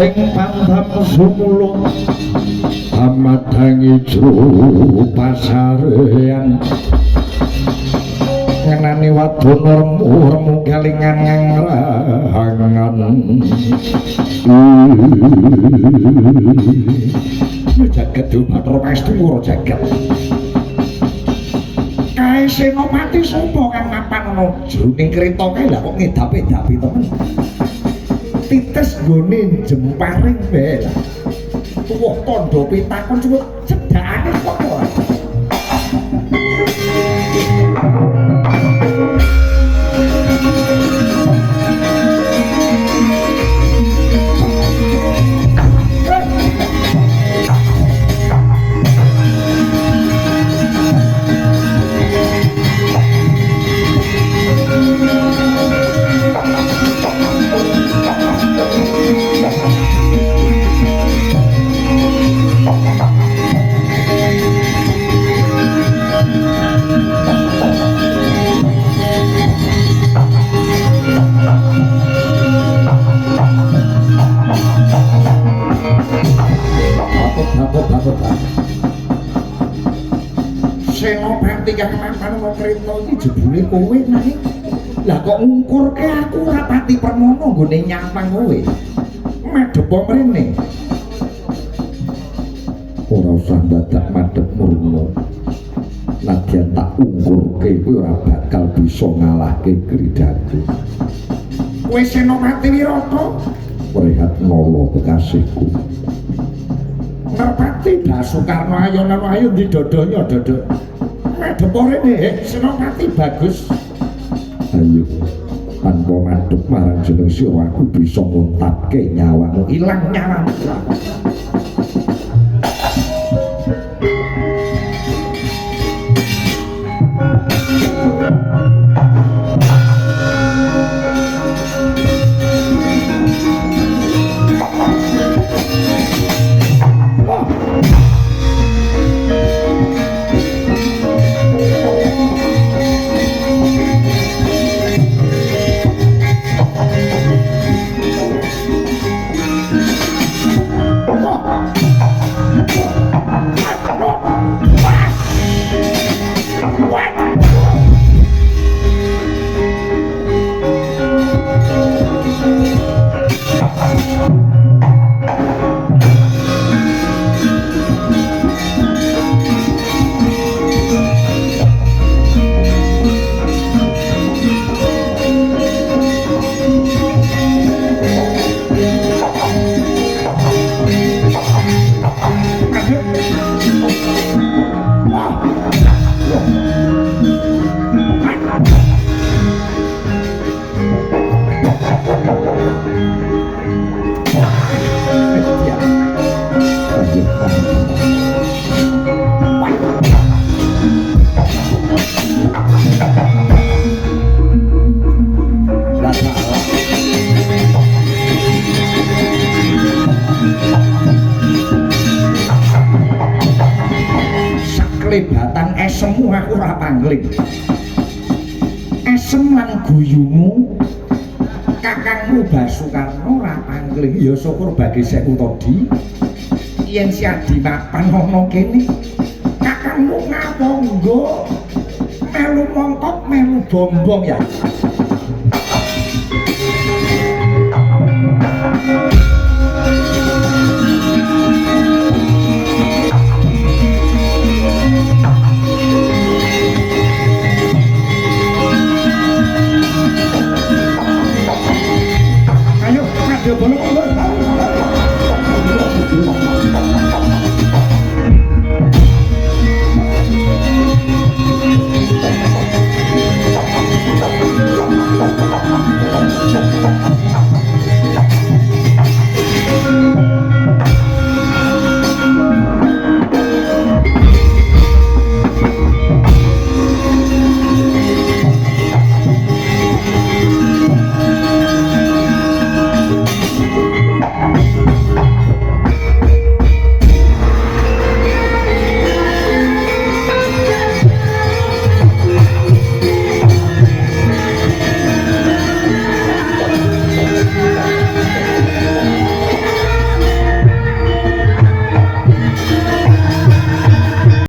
sing pantam sumulung amadangi juru pasarean ngenani wadon remu kelingan ngrahangan jagat dumatro pastu ora jagat kae Senopati sapa kang mapan ana jroning kreta kae lha kok ngedap-edapi temen titis nggone jemparing bae lah tuwuh tandha pitakon cuma cedhakane kok ora Senopati kang mapan ana kreta iki jebule kowe nanging lah kok ngungkurke aku ora pati permono nggone nyampang kowe madhep mrene ora usah dadak madhep murno nadyan tak ungkurke kowe ora bakal bisa ngalahke Kridaku kowe Senopati Wirata Prihat Nala kekasihku Merpati Basukarno ayonan ayo di dodonya dodok madhep rene Senopati bagus ayo tanpa madhep marang jeneng sira aku bisa nguntapke nyawamu ilang nyawamu Kelebatan esemu aku ora pangling esem lan guyumu kakangmu Basukarno ora pangling ya syukur bagi Sewu Todi yen siadi mapan ana kene kakangmu ngapangga melu mongkok melu bombong ya